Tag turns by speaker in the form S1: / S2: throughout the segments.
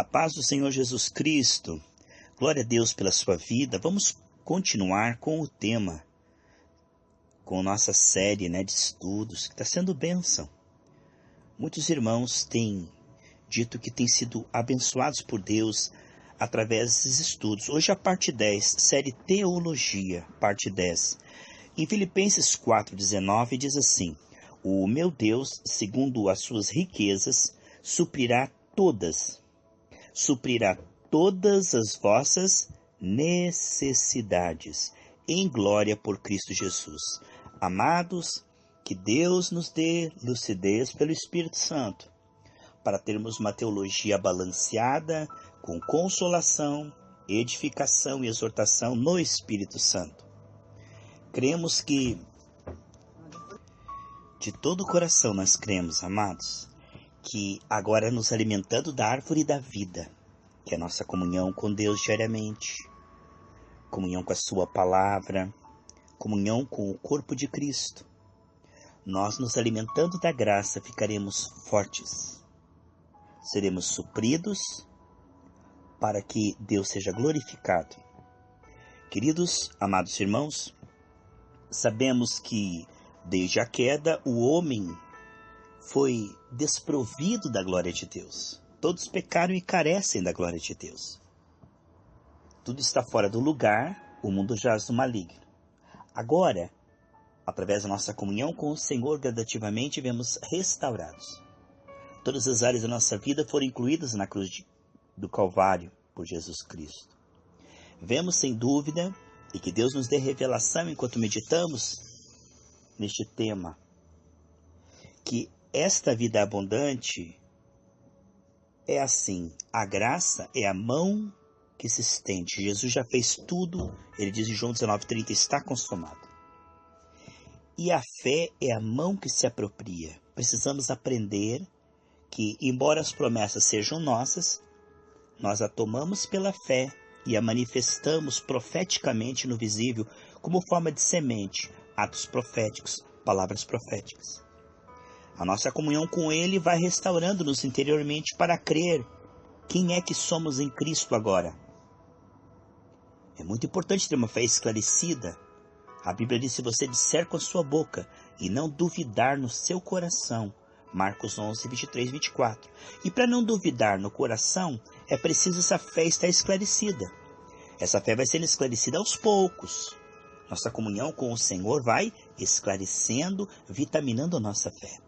S1: A paz do Senhor Jesus Cristo. Glória a Deus pela sua vida. Vamos continuar com o tema, com nossa série de estudos, que está sendo bênção. Muitos irmãos têm dito que têm sido abençoados por Deus através desses estudos. Hoje a parte 10, série Teologia, parte 10. Em Filipenses 4,19 diz assim: o meu Deus, segundo as suas riquezas, suprirá todas as vossas necessidades, em glória por Cristo Jesus. Amados, que Deus nos dê lucidez pelo Espírito Santo, para termos uma teologia balanceada, com consolação, edificação e exortação no Espírito Santo. Cremos que, de todo o coração nós cremos, amados, que agora nos alimentando da árvore da vida, que é a nossa comunhão com Deus diariamente, comunhão com a sua palavra, comunhão com o corpo de Cristo, nós nos alimentando da graça ficaremos fortes, seremos supridos para que Deus seja glorificado. Queridos, amados irmãos, sabemos que desde a queda o homem foi desprovido da glória de Deus. Todos pecaram e carecem da glória de Deus. Tudo está fora do lugar, o mundo jaz no maligno. Agora, através da nossa comunhão com o Senhor, gradativamente vemos restaurados. Todas as áreas da nossa vida foram incluídas na cruz do Calvário por Jesus Cristo. Vemos sem dúvida, e que Deus nos dê revelação enquanto meditamos neste tema, que esta vida abundante é assim: a graça é a mão que se estende. Jesus já fez tudo, ele diz em João 19,30, está consumado. E a fé é a mão que se apropria. Precisamos aprender que, embora as promessas sejam nossas, nós a tomamos pela fé e a manifestamos profeticamente no visível, como forma de semente, atos proféticos, palavras proféticas. A nossa comunhão com Ele vai restaurando-nos interiormente para crer quem é que somos em Cristo agora. É muito importante ter uma fé esclarecida. A Bíblia diz: se você disser com a sua boca e não duvidar no seu coração. Marcos 11, 23, 24. E para não duvidar no coração, é preciso essa fé estar esclarecida. Essa fé vai sendo esclarecida aos poucos. Nossa comunhão com o Senhor vai esclarecendo, vitaminando a nossa fé.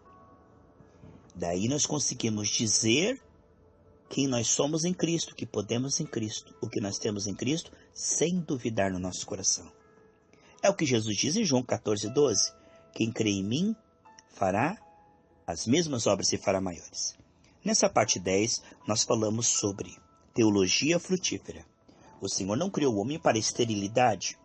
S1: Daí nós conseguimos dizer quem nós somos em Cristo, que podemos em Cristo, o que nós temos em Cristo, sem duvidar no nosso coração. É o que Jesus diz em João 14, 12. Quem crê em mim fará as mesmas obras e fará maiores. Nessa parte 10, nós falamos sobre teologia frutífera. O Senhor não criou o homem para esterilidade.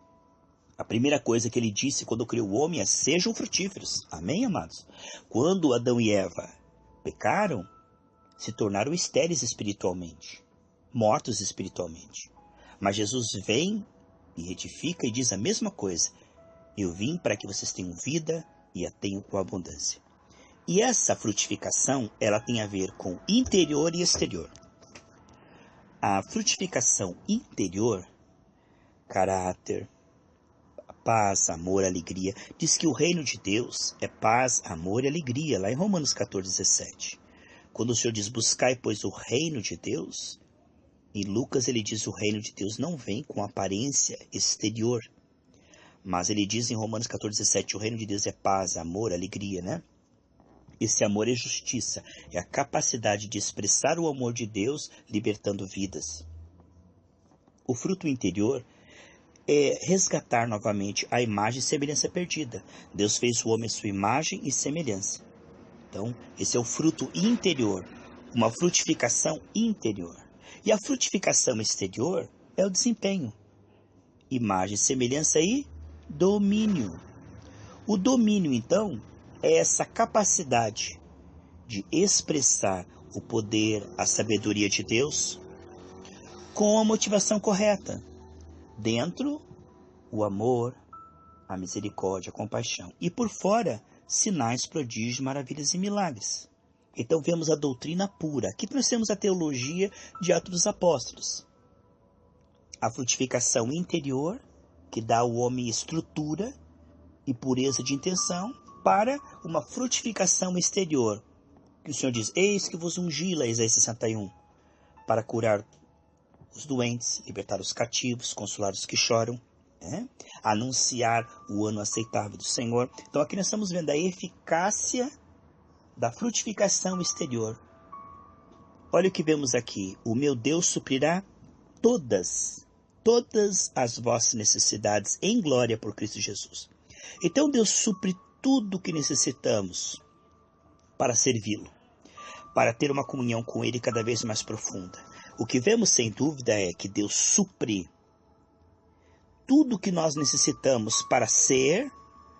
S1: A primeira coisa que ele disse quando criou o homem é: sejam frutíferos. Amém, amados? Quando Adão e Eva pecaram, se tornaram estéreis espiritualmente, mortos espiritualmente. Mas Jesus vem e retifica e diz a mesma coisa: eu vim para que vocês tenham vida e a tenham com abundância. E essa frutificação, ela tem a ver com interior e exterior. A frutificação interior, caráter, paz, amor, alegria, diz que o reino de Deus é paz, amor e alegria, lá em Romanos 14, 17. Quando o Senhor diz: buscai, pois, o reino de Deus, em Lucas ele diz: o reino de Deus não vem com aparência exterior. Mas ele diz em Romanos 14, 17, o reino de Deus é paz, amor, alegria, né? Esse amor é justiça, é a capacidade de expressar o amor de Deus, libertando vidas. O fruto interior é resgatar novamente a imagem e semelhança perdida. Deus fez o homem à sua imagem e semelhança. Então, esse é o fruto interior, uma frutificação interior. E a frutificação exterior é o desempenho. Imagem, semelhança e domínio. O domínio, então, é essa capacidade de expressar o poder, a sabedoria de Deus com a motivação correta. Dentro, o amor, a misericórdia, a compaixão. E por fora, sinais, prodígios, maravilhas e milagres. Então vemos a doutrina pura. Aqui nós temos a teologia de Atos dos Apóstolos. A frutificação interior, que dá ao homem estrutura e pureza de intenção, para uma frutificação exterior. Que o Senhor diz, eis que vos ungi, lá Isaías 61, para curar os doentes, libertar os cativos, consolar os que choram, anunciar o ano aceitável do Senhor. Então aqui nós estamos vendo a eficácia da frutificação exterior. Olha o que vemos aqui. O meu Deus suprirá todas as vossas necessidades em glória por Cristo Jesus. Então Deus supre tudo o que necessitamos para servi-lo, para ter uma comunhão com Ele cada vez mais profunda. O que vemos sem dúvida é que Deus supre tudo o que nós necessitamos para ser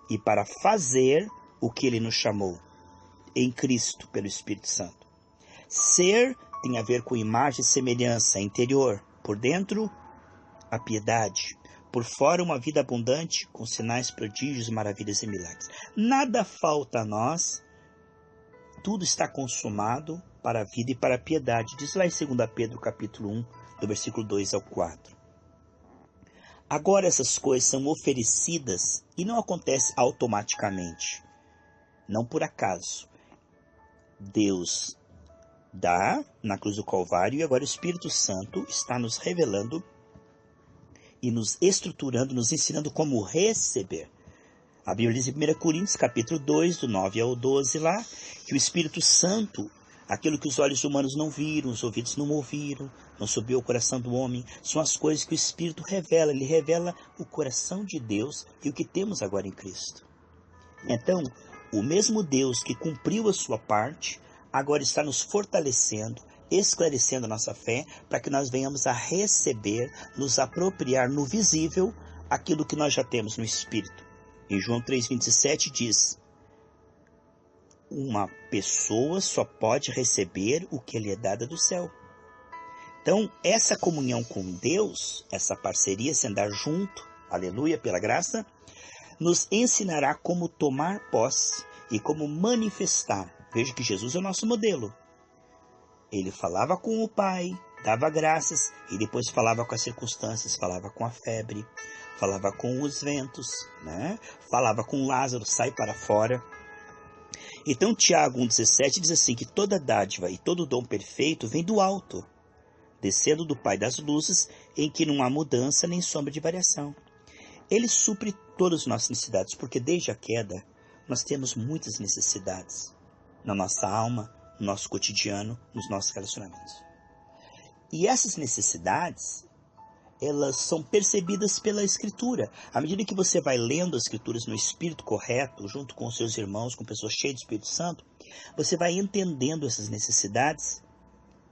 S1: e para fazer o que Ele nos chamou em Cristo pelo Espírito Santo. Ser tem a ver com imagem e semelhança interior, por dentro a piedade, por fora uma vida abundante com sinais, prodígios, maravilhas e milagres. Nada falta a nós, tudo está consumado para a vida e para a piedade. Diz lá em 2 Pedro capítulo 1, do versículo 2 ao 4. Agora essas coisas são oferecidas e não acontecem automaticamente, não por acaso. Deus dá na cruz do Calvário e agora o Espírito Santo está nos revelando e nos estruturando, nos ensinando como receber. A Bíblia diz em 1 Coríntios, capítulo 2, do 9 ao 12 lá, que o Espírito Santo, aquilo que os olhos humanos não viram, os ouvidos não ouviram, não subiu ao coração do homem, são as coisas que o Espírito revela. Ele revela o coração de Deus e o que temos agora em Cristo. Então, o mesmo Deus que cumpriu a sua parte, agora está nos fortalecendo, esclarecendo a nossa fé, para que nós venhamos a receber, nos apropriar no visível, aquilo que nós já temos no Espírito. Em João 3,27 diz, uma pessoa só pode receber o que lhe é dado do céu. Então, essa comunhão com Deus, essa parceria, se andar junto, aleluia, pela graça, nos ensinará como tomar posse e como manifestar. Veja que Jesus é o nosso modelo. Ele falava com o Pai, dava graças, e depois falava com as circunstâncias, falava com a febre, falava com os ventos, falava com Lázaro, sai para fora. Então Tiago 1,17 diz assim, que toda dádiva e todo dom perfeito vem do alto, descendo do Pai das luzes, em que não há mudança nem sombra de variação. Ele supre todas as nossas necessidades, porque desde a queda nós temos muitas necessidades na nossa alma, no nosso cotidiano, nos nossos relacionamentos. E essas necessidades, elas são percebidas pela Escritura. À medida que você vai lendo as Escrituras no espírito correto, junto com os seus irmãos, com pessoas cheias do Espírito Santo, você vai entendendo essas necessidades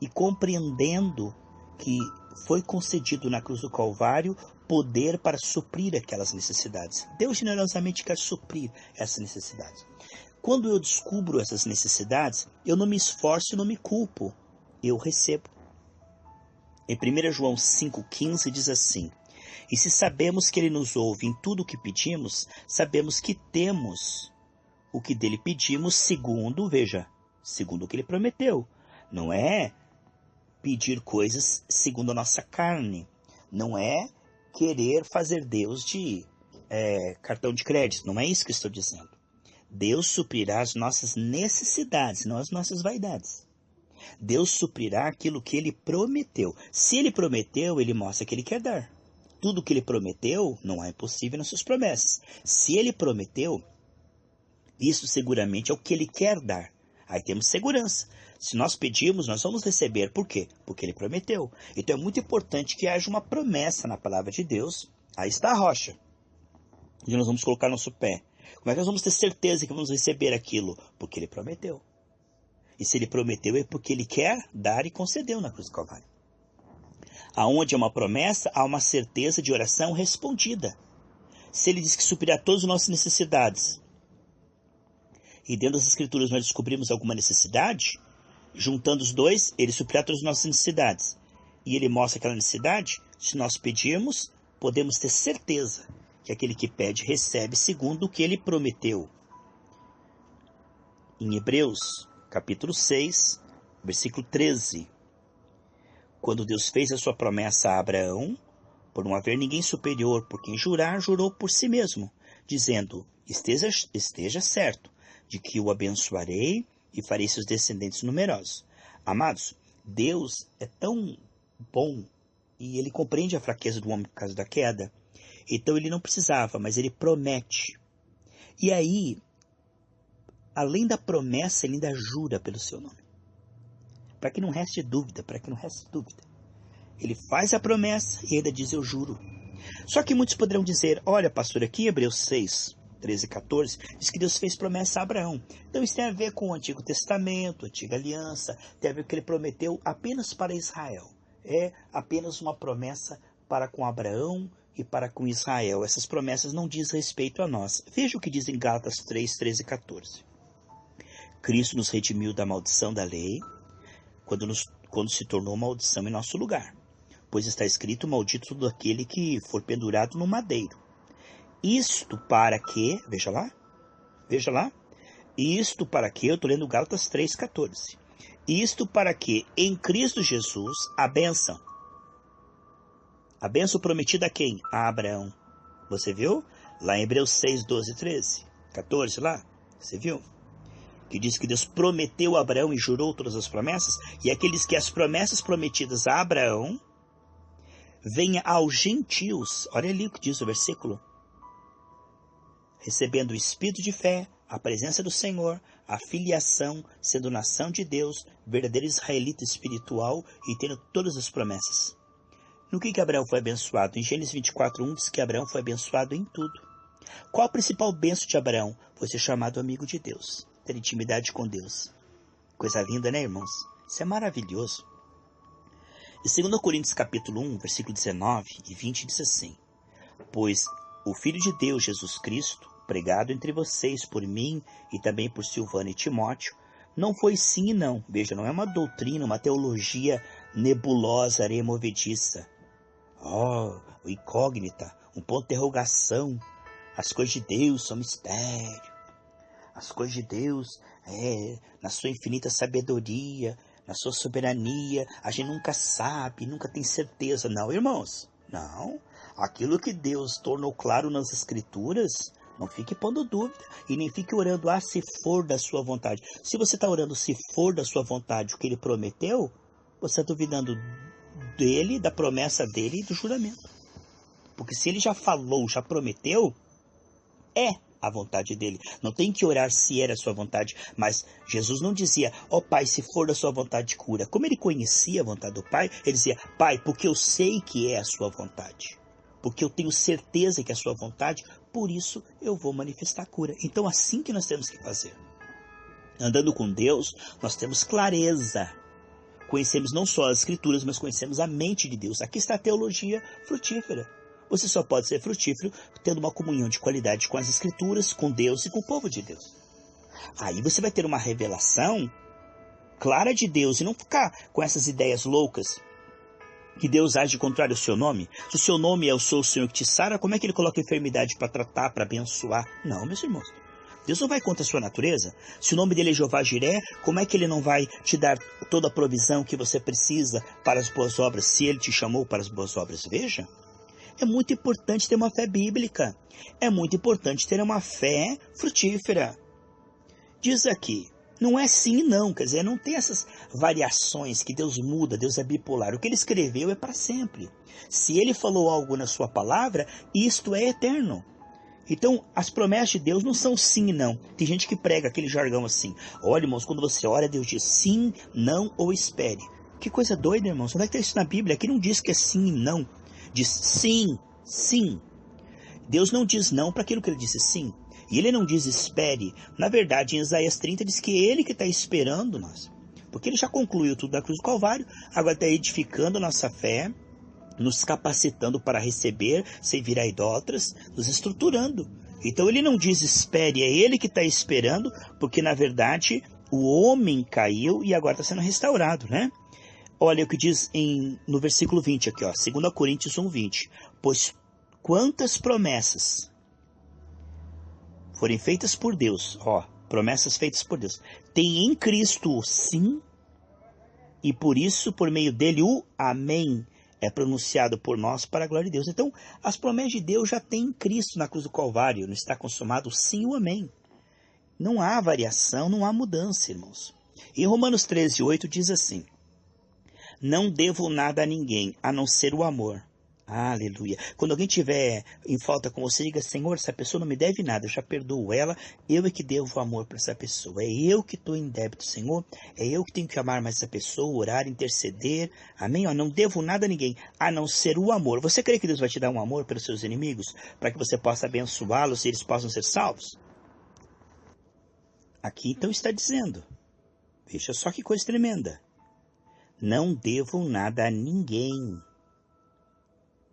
S1: e compreendendo que foi concedido na cruz do Calvário poder para suprir aquelas necessidades. Deus generosamente quer suprir essas necessidades. Quando eu descubro essas necessidades, eu não me esforço e não me culpo. Eu recebo. Em 1 João 5,15 diz assim, e se sabemos que Ele nos ouve em tudo o que pedimos, sabemos que temos o que dele pedimos segundo o que Ele prometeu. Não é pedir coisas segundo a nossa carne. Não é querer fazer Deus de cartão de crédito. Não é isso que eu estou dizendo. Deus suprirá as nossas necessidades, não as nossas vaidades. Deus suprirá aquilo que Ele prometeu. Se Ele prometeu, Ele mostra que Ele quer dar. Tudo que Ele prometeu, não há impossível nas suas promessas. Se Ele prometeu, isso seguramente é o que Ele quer dar. Aí temos segurança. Se nós pedimos, nós vamos receber. Por quê? Porque Ele prometeu. Então é muito importante que haja uma promessa na palavra de Deus. Aí está a rocha, onde nós vamos colocar nosso pé. Como é que nós vamos ter certeza que vamos receber aquilo? Porque Ele prometeu. E se Ele prometeu é porque Ele quer dar e concedeu na cruz do Calvário. Aonde há uma promessa, há uma certeza de oração respondida. Se Ele diz que suprirá todas as nossas necessidades, e dentro das Escrituras nós descobrimos alguma necessidade, juntando os dois, Ele suprirá todas as nossas necessidades. E Ele mostra aquela necessidade, se nós pedirmos, podemos ter certeza que aquele que pede recebe segundo o que Ele prometeu. Em Hebreus capítulo 6, versículo 13. Quando Deus fez a sua promessa a Abraão, por não haver ninguém superior por quem jurar, jurou por si mesmo, dizendo: esteja certo de que o abençoarei e farei seus descendentes numerosos. Amados, Deus é tão bom e ele compreende a fraqueza do homem por causa da queda. Então ele não precisava, mas ele promete. E aí, além da promessa, ele ainda jura pelo seu nome. Para que não reste dúvida, Ele faz a promessa e ainda diz: eu juro. Só que muitos poderão dizer: olha, pastor, aqui em Hebreus 6, 13 e 14, diz que Deus fez promessa a Abraão. Então isso tem a ver com o Antigo Testamento, a Antiga Aliança, tem a ver com que ele prometeu apenas para Israel. É apenas uma promessa para com Abraão e para com Israel. Essas promessas não dizem respeito a nós. Veja o que diz em Gálatas 3, 13 e 14. Cristo nos redimiu da maldição da lei, quando se tornou maldição em nosso lugar. Pois está escrito: maldito todo aquele que for pendurado no madeiro. Isto para que, veja lá, isto para que, eu estou lendo Gálatas 3,14. Isto para que, em Cristo Jesus, a bênção prometida a quem? A Abraão. Você viu? Lá em Hebreus 6, 12, 13, 14 lá, você viu? Que diz que Deus prometeu a Abraão e jurou todas as promessas, e aqueles que as promessas prometidas a Abraão venha aos gentios. Olha ali o que diz o versículo. Recebendo o espírito de fé, a presença do Senhor, a filiação, sendo nação de Deus, verdadeiro israelita espiritual e tendo todas as promessas. No que Abraão foi abençoado? Em Gênesis 24:1 diz que Abraão foi abençoado em tudo. Qual a principal bênção de Abraão? Foi ser chamado amigo de Deus, ter intimidade com Deus. Coisa linda, né, irmãos? Isso é maravilhoso. Em 2 Coríntios capítulo 1, versículo 19 e 20 diz assim: pois o Filho de Deus, Jesus Cristo, pregado entre vocês por mim e também por Silvano e Timóteo, não foi sim e não. Veja, não é uma doutrina, uma teologia nebulosa, areia movediça. Incógnita, um ponto de interrogação. As coisas de Deus são mistério. As coisas de Deus, na sua infinita sabedoria, na sua soberania, a gente nunca sabe, nunca tem certeza. Não, irmãos, não. Aquilo que Deus tornou claro nas Escrituras, não fique pondo dúvida. E nem fique orando: se for da sua vontade. Se você está orando se for da sua vontade o que ele prometeu, você está duvidando dele, da promessa dele e do juramento. Porque se ele já falou, já prometeu, é a vontade dele. Não tem que orar se era a sua vontade. Mas Jesus não dizia: Pai, se for da sua vontade, cura. Como ele conhecia a vontade do Pai, ele dizia: Pai, porque eu sei que é a sua vontade. Porque eu tenho certeza que é a sua vontade, por isso eu vou manifestar a cura. Então, assim que nós temos que fazer. Andando com Deus, nós temos clareza. Conhecemos não só as Escrituras, mas conhecemos a mente de Deus. Aqui está a teologia frutífera. Você só pode ser frutífero tendo uma comunhão de qualidade com as Escrituras, com Deus e com o povo de Deus. Aí você vai ter uma revelação clara de Deus e não ficar com essas ideias loucas que Deus age contrário ao seu nome. Se o seu nome é "Eu sou o Senhor que te sara", como é que ele coloca enfermidade para tratar, para abençoar? Não, meus irmãos. Deus não vai contra a sua natureza. Se o nome dele é Jeová Jiré, como é que ele não vai te dar toda a provisão que você precisa para as boas obras, se ele te chamou para as boas obras? Veja. É muito importante ter uma fé bíblica. É muito importante ter uma fé frutífera. Diz aqui, não é sim e não, quer dizer, não tem essas variações que Deus muda, Deus é bipolar. O que ele escreveu é para sempre. Se ele falou algo na sua palavra, isto é eterno. Então, as promessas de Deus não são sim e não. Tem gente que prega aquele jargão assim: olha, irmãos, quando você ora, Deus diz sim, não ou espere. Que coisa doida, irmãos. Onde é que está isso na Bíblia? Aqui não diz que é sim e não. Diz sim, sim. Deus não diz não para aquilo que ele disse sim. E ele não diz espere. Na verdade, em Isaías 30 diz que é ele que está esperando nós. Porque ele já concluiu tudo da cruz do Calvário. Agora está edificando a nossa fé, nos capacitando para receber, sem virar idólatras, nos estruturando. Então ele não diz espere, é ele que está esperando, porque na verdade o homem caiu e agora está sendo restaurado, né? Olha o que diz no versículo 20 aqui, 2 Coríntios 1:20. Pois quantas promessas forem feitas por Deus, Promessas feitas por Deus. Tem em Cristo o sim, e por isso, por meio dele, o amém é pronunciado por nós para a glória de Deus. Então, as promessas de Deus já tem em Cristo na cruz do Calvário. Não está consumado o sim e o amém. Não há variação, não há mudança, irmãos. Em Romanos 13:8 diz assim: não devo nada a ninguém, a não ser o amor. Aleluia. Quando alguém tiver em falta com você, diga: Senhor, essa pessoa não me deve nada, eu já perdoo ela, eu é que devo amor para essa pessoa. É eu que estou em débito, Senhor. É eu que tenho que amar mais essa pessoa, orar, interceder. Amém? Não devo nada a ninguém, a não ser o amor. Você crê que Deus vai te dar um amor pelos seus inimigos, para que você possa abençoá-los e eles possam ser salvos? Aqui então está dizendo, veja só que coisa tremenda: não devo nada a ninguém.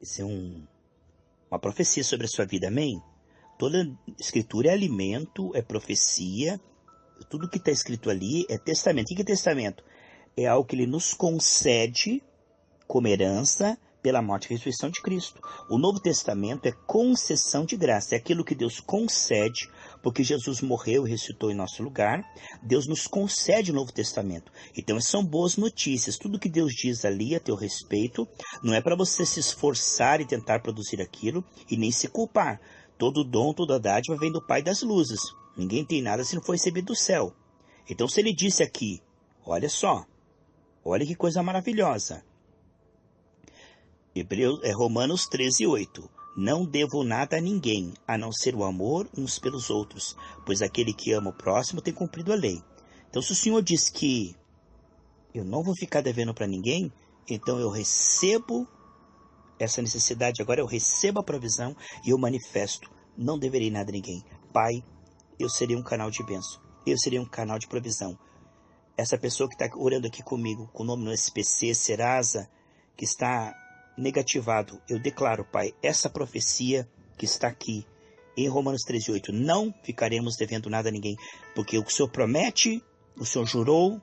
S1: Isso é uma profecia sobre a sua vida, amém? Toda escritura é alimento, é profecia, tudo que está escrito ali é testamento. O que é testamento? É algo que ele nos concede como herança pela morte e ressurreição de Cristo. O Novo Testamento é concessão de graça, é aquilo que Deus concede, porque Jesus morreu e ressuscitou em nosso lugar. Deus nos concede o Novo Testamento. Então, são boas notícias. Tudo que Deus diz ali a teu respeito, não é para você se esforçar e tentar produzir aquilo, e nem se culpar. Todo dom, toda dádiva vem do Pai das luzes. Ninguém tem nada se não for recebido do céu. Então, se ele disse aqui, olha só, olha que coisa maravilhosa. Romanos 13:8. Não devo nada a ninguém, a não ser o amor uns pelos outros, pois aquele que ama o próximo tem cumprido a lei. Então, se o Senhor diz que eu não vou ficar devendo para ninguém, então eu recebo essa necessidade, agora eu recebo a provisão e eu manifesto. Não deverei nada a ninguém. Pai, eu serei um canal de bênção, eu serei um canal de provisão. Essa pessoa que está orando aqui comigo, com o nome no SPC, Serasa, que está negativado, eu declaro, Pai, essa profecia que está aqui em Romanos 13:8, não ficaremos devendo nada a ninguém, porque o que o Senhor promete, o Senhor jurou,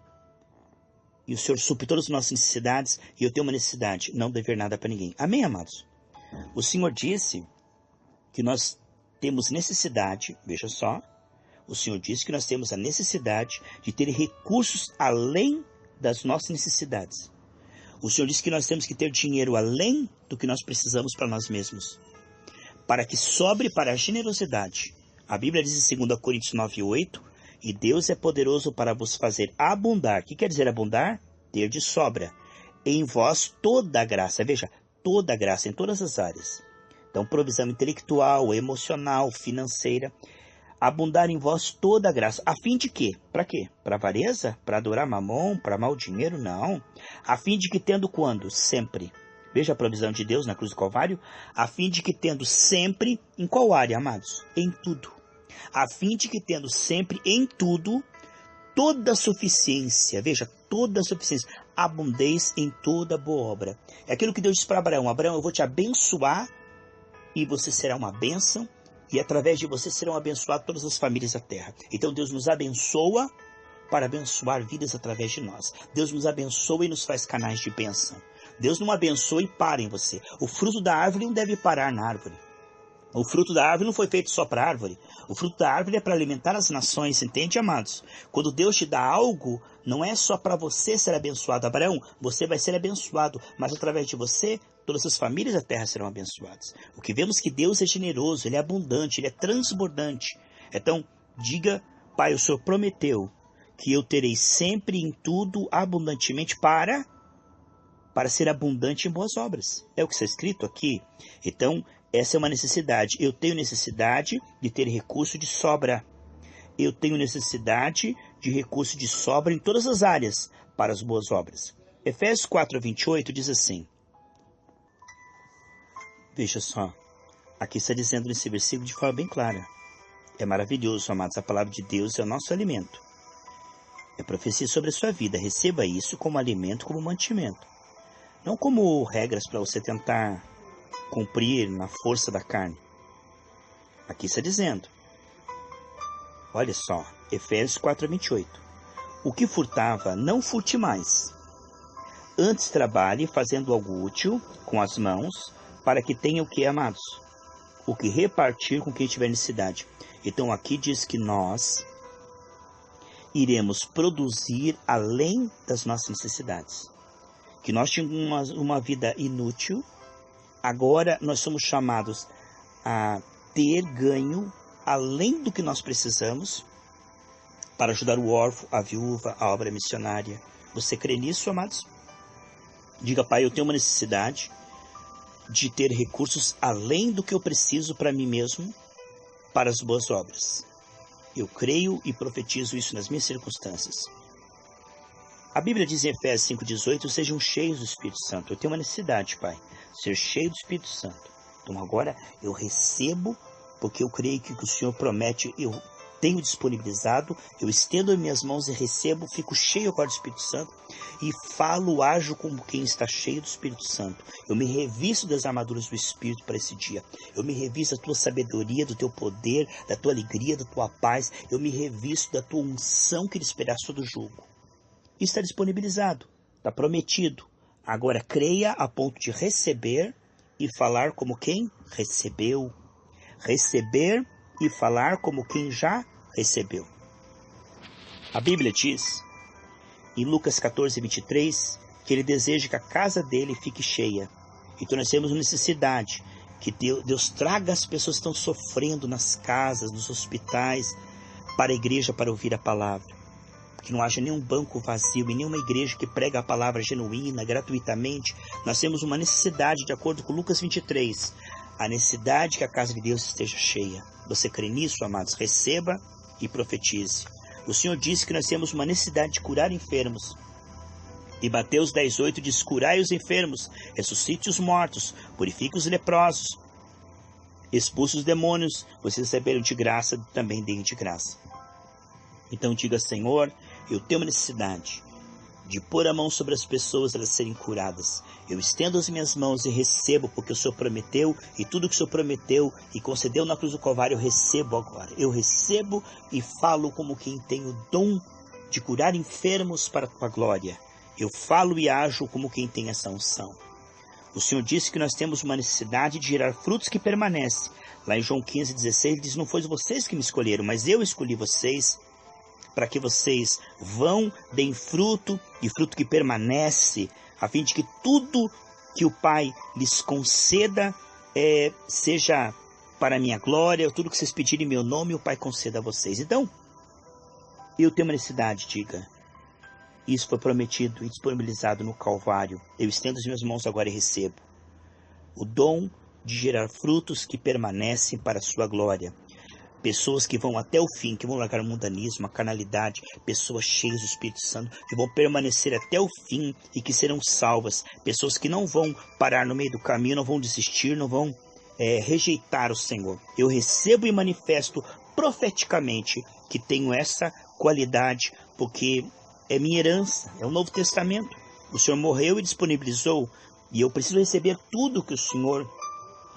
S1: e o Senhor supre todas as nossas necessidades, e eu tenho uma necessidade, não dever nada para ninguém. Amém, amados? O Senhor disse que nós temos necessidade, veja só, o Senhor disse que nós temos a necessidade de ter recursos além das nossas necessidades. O Senhor disse que nós temos que ter dinheiro além do que nós precisamos para nós mesmos, para que sobre para a generosidade. A Bíblia diz em 2 Coríntios 9:8, e Deus é poderoso para vos fazer abundar. O que quer dizer abundar? Ter de sobra. Em vós toda a graça, veja, toda a graça em todas as áreas. Então, provisão intelectual, emocional, financeira. Abundar em vós toda a graça. A fim de quê? Para quê? Para avareza? Para adorar mamon? Para amar o dinheiro? Não. A fim de que tendo quando? Sempre. Veja a provisão de Deus na cruz do Calvário. A fim de que tendo sempre, em qual área, amados? Em tudo. A fim de que tendo sempre em tudo, toda suficiência. Veja, toda suficiência. Abundeis em toda boa obra. É aquilo que Deus disse para Abraão. Abraão, eu vou te abençoar e você será uma bênção. E através de você serão abençoadas todas as famílias da terra. Então Deus nos abençoa para abençoar vidas através de nós. Deus nos abençoa e nos faz canais de bênção. Deus não abençoa e para em você. O fruto da árvore não deve parar na árvore. O fruto da árvore não foi feito só para a árvore. O fruto da árvore é para alimentar as nações, entende, amados? Quando Deus te dá algo, não é só para você ser abençoado. Abraão, você vai ser abençoado, mas através de você, todas as famílias da terra serão abençoadas. O que vemos que Deus é generoso, Ele é abundante, Ele é transbordante. Então, diga, Pai, o Senhor prometeu que eu terei sempre em tudo abundantemente para ser abundante em boas obras. É o que está escrito aqui. Então, essa é uma necessidade. Eu tenho necessidade de ter recurso de sobra. Eu tenho necessidade de recurso de sobra em todas as áreas para as boas obras. Efésios 4:28 diz assim. Veja só. Aqui está dizendo nesse versículo de forma bem clara. É maravilhoso, amados. A palavra de Deus é o nosso alimento. É profecia sobre a sua vida. Receba isso como alimento, como mantimento. Não como regras para você tentar cumprir na força da carne. Aqui está dizendo. Olha só, Efésios 4:28. O que furtava, não furte mais. Antes trabalhe fazendo algo útil com as mãos, para que tenha o que, amados? O que repartir com quem tiver necessidade. Então aqui diz que nós iremos produzir além das nossas necessidades. Que nós tínhamos uma vida inútil, agora nós somos chamados a ter ganho além do que nós precisamos para ajudar o órfão, a viúva, a obra missionária. Você crê nisso, amados? Diga, Pai, eu tenho uma necessidade de ter recursos além do que eu preciso para mim mesmo, para as boas obras. Eu creio e profetizo isso nas minhas circunstâncias. A Bíblia diz em Efésios 5,18, sejam cheios do Espírito Santo. Eu tenho uma necessidade, Pai, ser cheio do Espírito Santo. Então agora eu recebo, porque eu creio que o que o Senhor promete, eu tenho disponibilizado, eu estendo as minhas mãos e recebo, fico cheio agora do Espírito Santo e falo, ajo como quem está cheio do Espírito Santo. Eu me revisto das armaduras do Espírito para esse dia. Eu me revisto da tua sabedoria, do teu poder, da tua alegria, da tua paz. Eu me revisto da tua unção que despedaçou do jugo. Isso está disponibilizado, está prometido. Agora creia a ponto de receber e falar como quem recebeu. Receber e falar como quem já recebeu. A Bíblia diz, em Lucas 14:23, que ele deseja que a casa dele fique cheia. Então nós temos necessidade que Deus traga as pessoas que estão sofrendo nas casas, nos hospitais, para a igreja para ouvir a palavra. Que não haja nenhum banco vazio e nenhuma igreja que prega a palavra genuína, gratuitamente. Nós temos uma necessidade, de acordo com Lucas 23, a necessidade que a casa de Deus esteja cheia. Você crê nisso, amados? Receba e profetize. O Senhor disse que nós temos uma necessidade de curar enfermos. E Mateus 10:8 diz, curai os enfermos, ressuscite os mortos, purifique os leprosos, expulse os demônios, vocês receberam de graça, também deem de graça. Então diga, Senhor, eu tenho uma necessidade de pôr a mão sobre as pessoas, elas serem curadas. Eu estendo as minhas mãos e recebo, porque o Senhor prometeu, e tudo que o Senhor prometeu e concedeu na cruz do Calvário, eu recebo agora. Eu recebo e falo como quem tem o dom de curar enfermos para a tua glória. Eu falo e ajo como quem tem essa unção. O Senhor disse que nós temos uma necessidade de gerar frutos que permanecem. Lá em João 15:16, ele diz, não foi vocês que me escolheram, mas eu escolhi vocês, para que vocês vão, deem fruto, e fruto que permanece, a fim de que tudo que o Pai lhes conceda seja para a minha glória, tudo que vocês pedirem em meu nome, o Pai conceda a vocês. Então, eu tenho uma necessidade, diga. Isso foi prometido e disponibilizado no Calvário. Eu estendo as minhas mãos agora e recebo o dom de gerar frutos que permanecem para a sua glória. Pessoas que vão até o fim, que vão largar o mundanismo, a carnalidade, pessoas cheias do Espírito Santo, que vão permanecer até o fim e que serão salvas. Pessoas que não vão parar no meio do caminho, não vão desistir, não vão rejeitar o Senhor. Eu recebo e manifesto profeticamente que tenho essa qualidade, porque é minha herança, é o Novo Testamento. O Senhor morreu e disponibilizou, e eu preciso receber tudo que o Senhor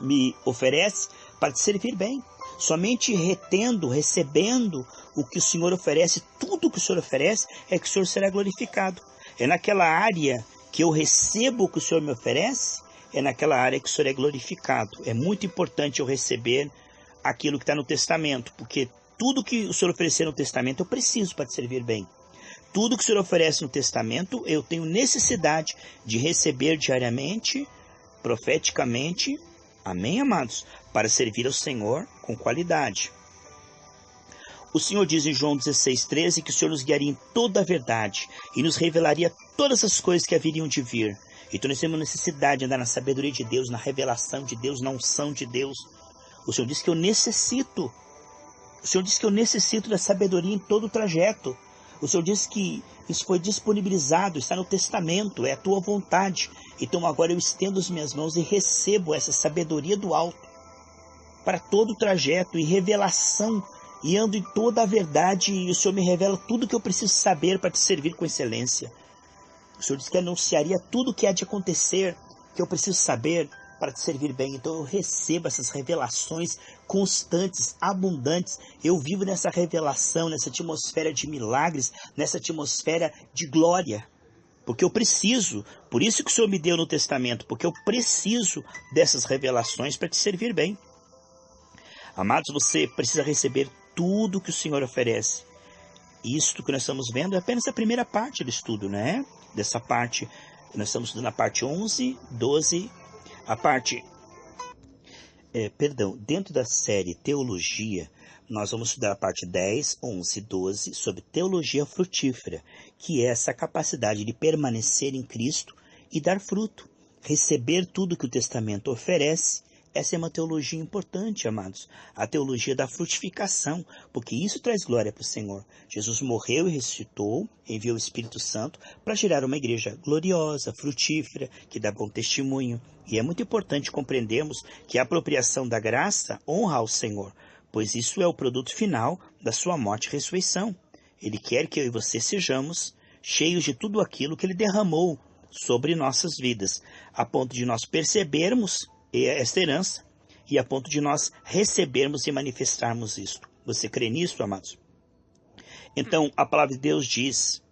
S1: me oferece para te servir bem. Somente retendo, recebendo o que o Senhor oferece, tudo que o Senhor oferece, é que o Senhor será glorificado. É naquela área que eu recebo o que o Senhor me oferece, é naquela área que o Senhor é glorificado. É muito importante eu receber aquilo que está no Testamento, porque tudo que o Senhor oferecer no Testamento eu preciso para te servir bem. Tudo que o Senhor oferece no Testamento eu tenho necessidade de receber diariamente, profeticamente. Amém, amados? Para servir ao Senhor com qualidade. O Senhor diz em João 16:13 que o Senhor nos guiaria em toda a verdade e nos revelaria todas as coisas que haveriam de vir. Então nós temos necessidade de andar na sabedoria de Deus, na revelação de Deus, na unção de Deus. O Senhor diz que eu necessito. O Senhor diz que eu necessito da sabedoria em todo o trajeto. O Senhor diz que isso foi disponibilizado, está no Testamento, é a tua vontade. Então agora eu estendo as minhas mãos e recebo essa sabedoria do alto para todo o trajeto e revelação, e ando em toda a verdade, e o Senhor me revela tudo que eu preciso saber para te servir com excelência. O Senhor diz que anunciaria tudo o que há de acontecer, que eu preciso saber para te servir bem. Então eu recebo essas revelações constantes, abundantes. Eu vivo nessa revelação, nessa atmosfera de milagres, nessa atmosfera de glória. Porque eu preciso, por isso que o Senhor me deu no Testamento, porque eu preciso dessas revelações para te servir bem. Amados, você precisa receber tudo que o Senhor oferece. Isto que nós estamos vendo é apenas a primeira parte do estudo, né? Dessa parte, nós estamos estudando a parte 11, 12, a parte... dentro da série Teologia, nós vamos estudar a parte 10, 11 e 12 sobre teologia frutífera, que é essa capacidade de permanecer em Cristo e dar fruto, receber tudo que o Testamento oferece. Essa é uma teologia importante, amados, a teologia da frutificação, porque isso traz glória para o Senhor. Jesus morreu e ressuscitou, enviou o Espírito Santo para gerar uma igreja gloriosa, frutífera, que dá bom testemunho. E é muito importante compreendermos que a apropriação da graça honra ao Senhor, pois isso é o produto final da sua morte e ressurreição. Ele quer que eu e você sejamos cheios de tudo aquilo que Ele derramou sobre nossas vidas, a ponto de nós percebermos esta herança e a ponto de nós recebermos e manifestarmos isto. Você crê nisso, amados? Então, a palavra de Deus diz,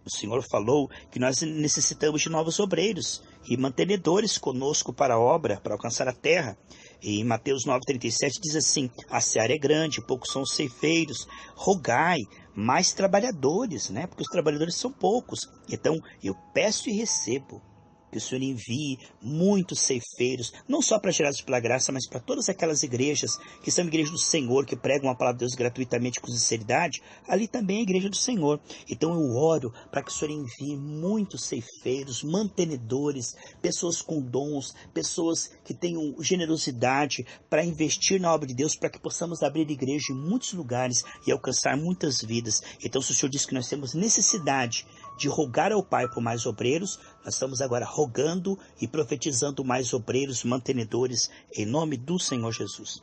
S1: o Senhor falou que nós necessitamos de novos obreiros e mantenedores conosco para a obra, para alcançar a terra. E em Mateus 9,37 diz assim: a seara é grande, poucos são os ceifeiros, rogai mais trabalhadores, né? Porque os trabalhadores são poucos. Então, eu peço e recebo que o Senhor envie muitos ceifeiros, não só para gerados pela graça, mas para todas aquelas igrejas que são igrejas do Senhor, que pregam a palavra de Deus gratuitamente com sinceridade. Ali também é a igreja do Senhor. Então eu oro para que o Senhor envie muitos ceifeiros, mantenedores, pessoas com dons, pessoas que tenham generosidade para investir na obra de Deus, para que possamos abrir igreja em muitos lugares e alcançar muitas vidas. Então, se o Senhor diz que nós temos necessidade de rogar ao Pai por mais obreiros, nós estamos agora rogando e profetizando mais obreiros, mantenedores, em nome do Senhor Jesus.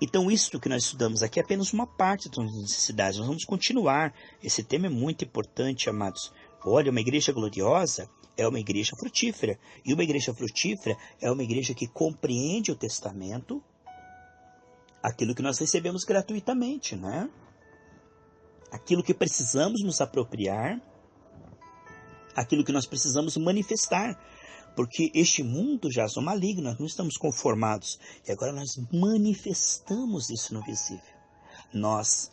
S1: Então, isso que nós estudamos aqui é apenas uma parte das nossas necessidades. Nós vamos continuar. Esse tema é muito importante, amados. Olha, uma igreja gloriosa é uma igreja frutífera. E uma igreja frutífera é uma igreja que compreende o testamento, aquilo que nós recebemos gratuitamente, né? Aquilo que precisamos nos apropriar, aquilo que nós precisamos manifestar, porque este mundo jaz no maligno, nós não estamos conformados, e agora nós manifestamos isso no visível. Nós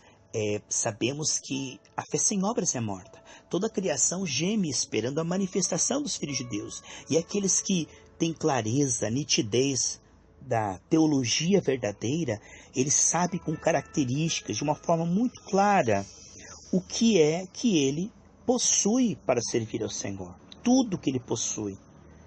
S1: sabemos que a fé sem obras é morta, toda a criação geme esperando a manifestação dos filhos de Deus, e aqueles que têm clareza, nitidez da teologia verdadeira, eles sabem com características, de uma forma muito clara, o que é que ele possui para servir ao Senhor. Tudo que ele possui,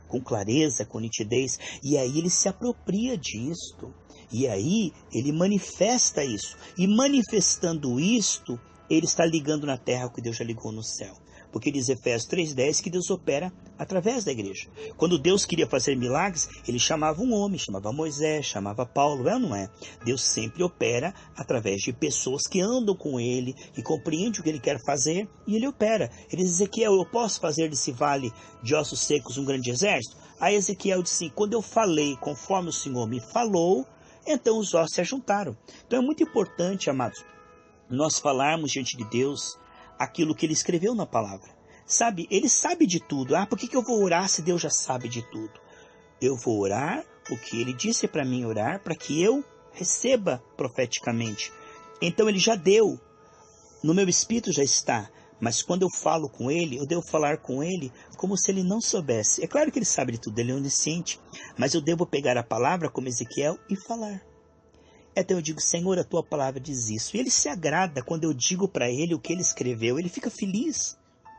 S1: com clareza, com nitidez. E aí ele se apropria disto. E aí ele manifesta isso. E manifestando isto, ele está ligando na terra o que Deus já ligou no céu. Porque diz Efésios 3,10 que Deus opera através da igreja. Quando Deus queria fazer milagres, ele chamava um homem, chamava Moisés, chamava Paulo, é ou não é? Deus sempre opera através de pessoas que andam com ele, que compreendem o que ele quer fazer, e ele opera. Ele diz: Ezequiel, eu posso fazer desse vale de ossos secos um grande exército? Aí Ezequiel disse: quando eu falei conforme o Senhor me falou, então os ossos se ajuntaram. Então é muito importante, amados, nós falarmos diante de Deus aquilo que ele escreveu na palavra. Sabe, ele sabe de tudo. Por que eu vou orar se Deus já sabe de tudo? Eu vou orar o que ele disse para mim orar, para que eu receba profeticamente. Então ele já deu, no meu espírito já está, mas quando eu falo com ele, eu devo falar com ele como se ele não soubesse. É claro que ele sabe de tudo, ele é onisciente, mas eu devo pegar a palavra como Ezequiel e falar. Então eu digo: Senhor, a tua palavra diz isso. E ele se agrada quando eu digo para ele o que ele escreveu. Ele fica feliz,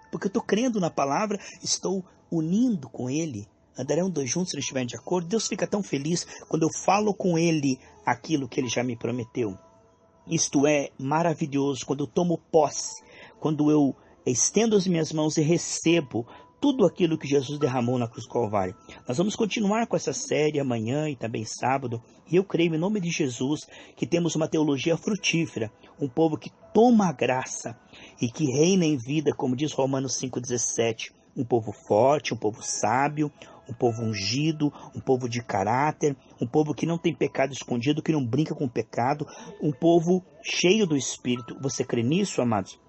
S1: porque eu estou crendo na palavra, estou unindo com ele. Andarão dois juntos se eles estiverem de acordo. Deus fica tão feliz quando eu falo com ele aquilo que ele já me prometeu. Isto é maravilhoso quando eu tomo posse, quando eu estendo as minhas mãos e recebo tudo aquilo que Jesus derramou na cruz do Calvário. Nós vamos continuar com essa série amanhã e também sábado. E eu creio em nome de Jesus que temos uma teologia frutífera, um povo que toma a graça e que reina em vida, como diz Romanos 5,17. Um povo forte, um povo sábio, um povo ungido, um povo de caráter, um povo que não tem pecado escondido, que não brinca com o pecado, um povo cheio do Espírito. Você crê nisso, amados?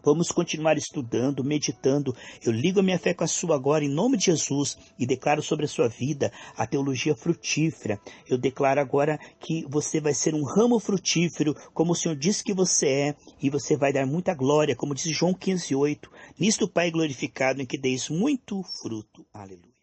S1: Vamos continuar estudando, meditando. Eu ligo a minha fé com a sua agora, em nome de Jesus, e declaro sobre a sua vida a teologia frutífera. Eu declaro agora que você vai ser um ramo frutífero, como o Senhor disse que você é, e você vai dar muita glória, como diz João 15:8. Nisto o Pai é glorificado, em que deis muito fruto. Aleluia.